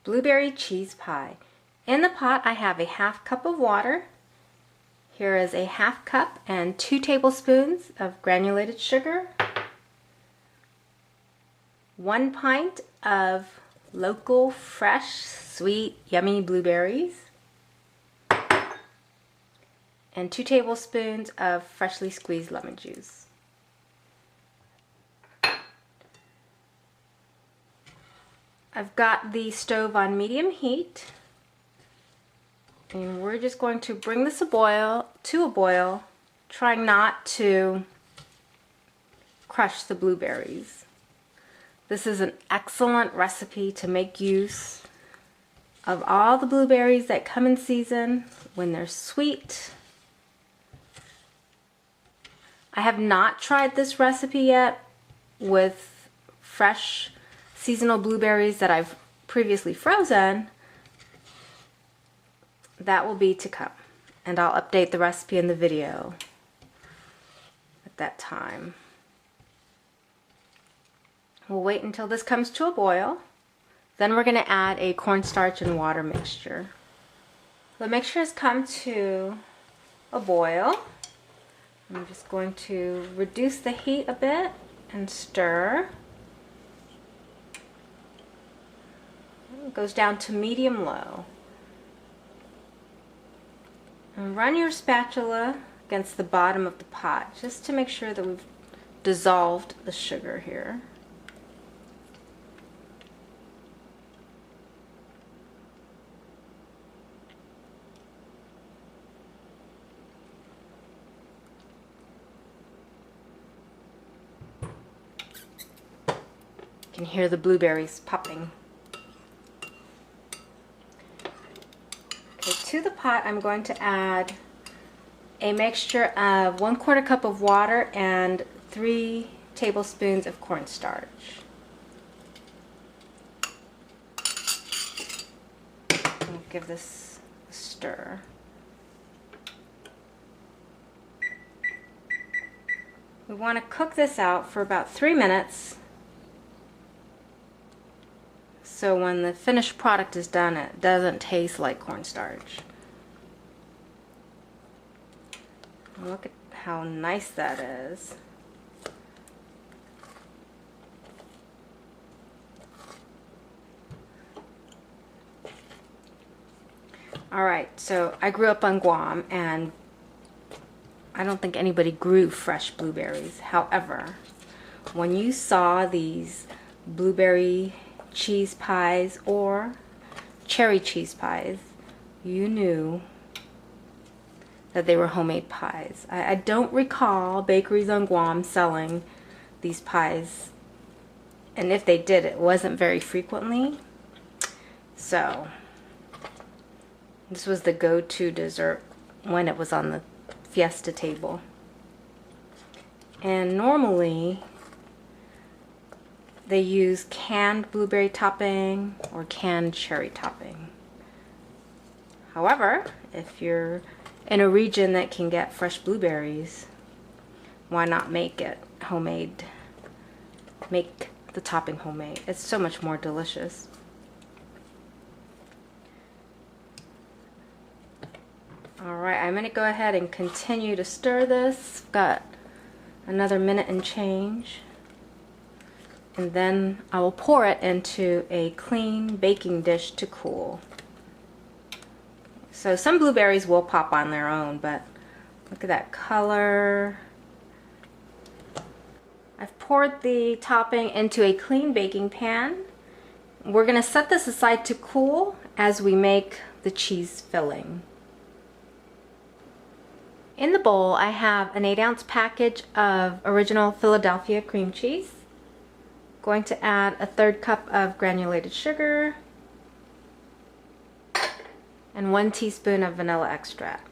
blueberry cheese pie. In the pot I have a half cup of water. Here is a half cup and 2 tablespoons of granulated sugar, 1 pint of local, fresh, sweet, yummy blueberries, and 2 tablespoons of freshly squeezed lemon juice. I've got the stove on medium heat, and we're just going to bring this to a boil, trying not to crush the blueberries. This is an excellent recipe to make use of all the blueberries that come in season when they're sweet. I have not tried this recipe yet with fresh seasonal blueberries that I've previously frozen. That will be to come, and I'll update the recipe in the video at that time. We'll wait until this comes to a boil. Then we're going to add a cornstarch and water mixture. The mixture has come to a boil. I'm just going to reduce the heat a bit and stir. It goes down to medium-low. And run your spatula against the bottom of the pot just to make sure that we've dissolved the sugar here. You can hear the blueberries popping. Okay, to the pot I'm going to add a mixture of 1/4 cup of water and 3 tablespoons of cornstarch. I'll give this a stir. We want to cook this out for about 3 minutes. So when the finished product is done, it doesn't taste like cornstarch. Look at how nice that is. Alright, so I grew up on Guam, and I don't think anybody grew fresh blueberries. However, when you saw these blueberry cheese pies or cherry cheese pies, you knew that they were homemade pies. I don't recall bakeries on Guam selling these pies, and if they did, it wasn't very frequently. So this was the go-to dessert when it was on the fiesta table. And normally they use canned blueberry topping or canned cherry topping. However, if you're in a region that can get fresh blueberries, why not make it homemade? Make the topping homemade. It's so much more delicious. Alright, I'm going to go ahead and continue to stir this. Got another minute and change. And then I will pour it into a clean baking dish to cool. So some blueberries will pop on their own, but look at that color. I've poured the topping into a clean baking pan. We're going to set this aside to cool as we make the cheese filling. In the bowl I have an 8-ounce package of original Philadelphia cream cheese. Going to add a 1/3 cup of granulated sugar and 1 teaspoon of vanilla extract.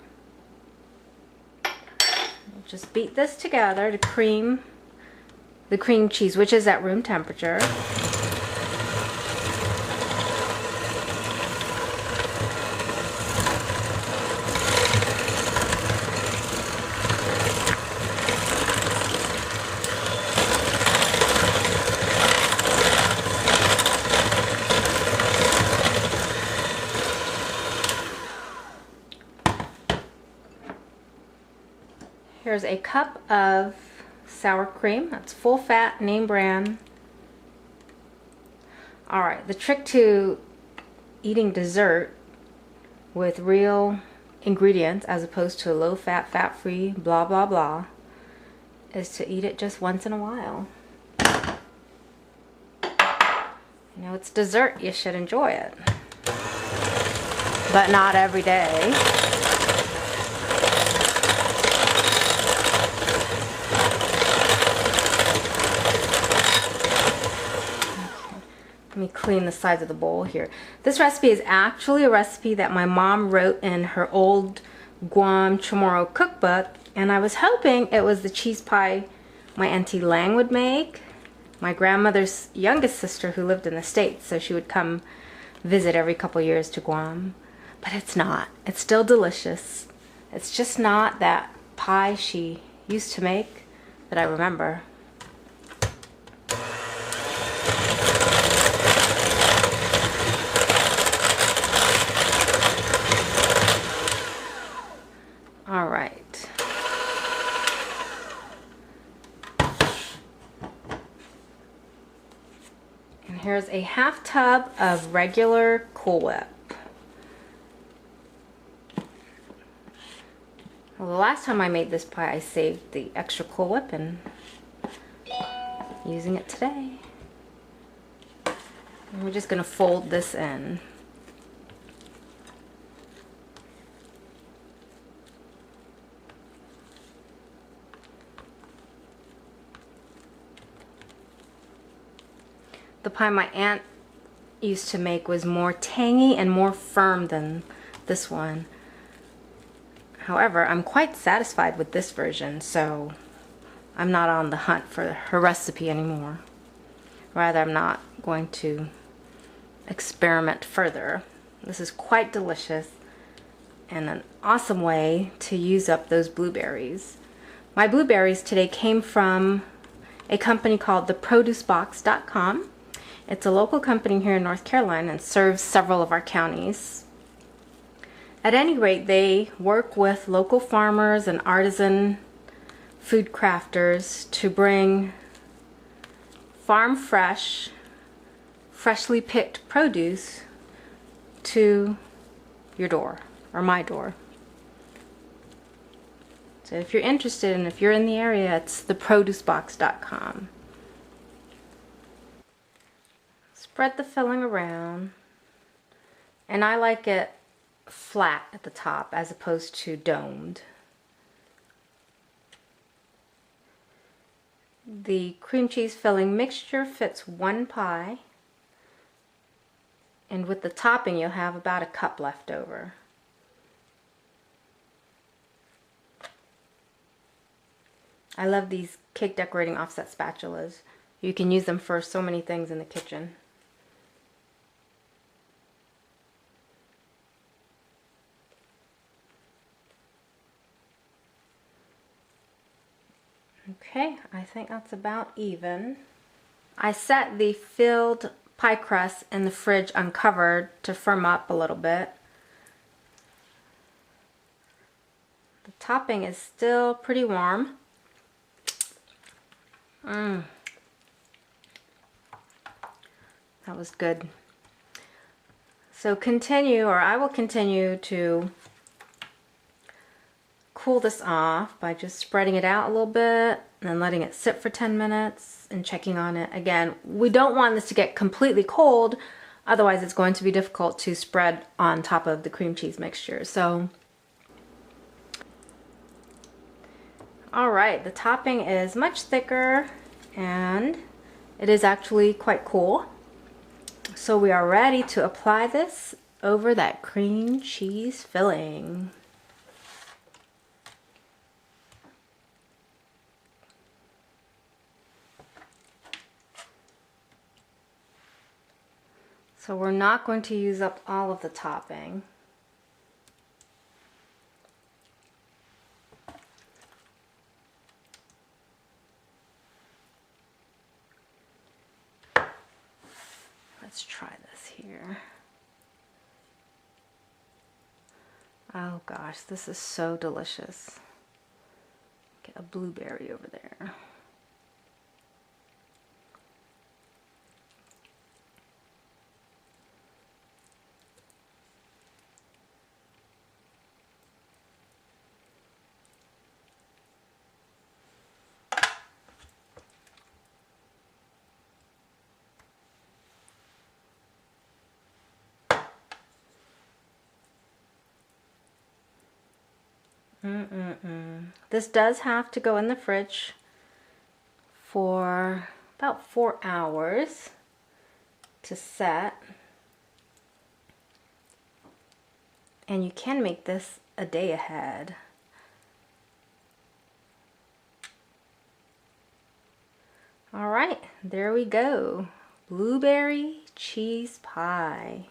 Just beat this together to cream the cream cheese, which is at room temperature. Here's a cup of sour cream. That's full fat, name brand. Alright, the trick to eating dessert with real ingredients as opposed to low fat, fat free, blah blah blah, is to eat it just once in a while. You know, it's dessert, you should enjoy it. But not every day. Let me clean the sides of the bowl here. This recipe is actually a recipe that my mom wrote in her old Guam Chamorro cookbook, and I was hoping it was the cheese pie my Auntie Lang would make. My grandmother's youngest sister who lived in the States, so she would come visit every couple years to Guam. But it's not. It's still delicious. It's just not that pie she used to make that I remember. All right. And here's a half tub of regular Cool Whip. Well, the last time I made this pie, I saved the extra Cool Whip and using it today. And we're just going to fold this in. The pie my aunt used to make was more tangy and more firm than this one. However, I'm quite satisfied with this version, so I'm not on the hunt for her recipe anymore. Rather, I'm not going to experiment further. This is quite delicious and an awesome way to use up those blueberries. My blueberries today came from a company called theproducebox.com. It's a local company here in North Carolina and serves several of our counties. At any rate, they work with local farmers and artisan food crafters to bring farm fresh, freshly picked produce to your door, or my door. So if you're interested and if you're in the area, it's theproducebox.com. Spread the filling around, and I like it flat at the top as opposed to domed. The cream cheese filling mixture fits one pie, and with the topping you'll have about a cup left over. I love these cake decorating offset spatulas. You can use them for so many things in the kitchen. Okay, I think that's about even. I set the filled pie crust in the fridge uncovered to firm up a little bit. The topping is still pretty warm. That was good. So I will continue to cool this off by just spreading it out a little bit and then letting it sit for 10 minutes and checking on it. Again, we don't want this to get completely cold, otherwise it's going to be difficult to spread on top of the cream cheese mixture. So, alright, the topping is much thicker and it is actually quite cool. So we are ready to apply this over that cream cheese filling. So we're not going to use up all of the topping. Let's try this here. Oh gosh, this is so delicious. a blueberry over there. This does have to go in the fridge for about 4 hours to set. And you can make this a day ahead. All right, there we go. Blueberry cheese pie.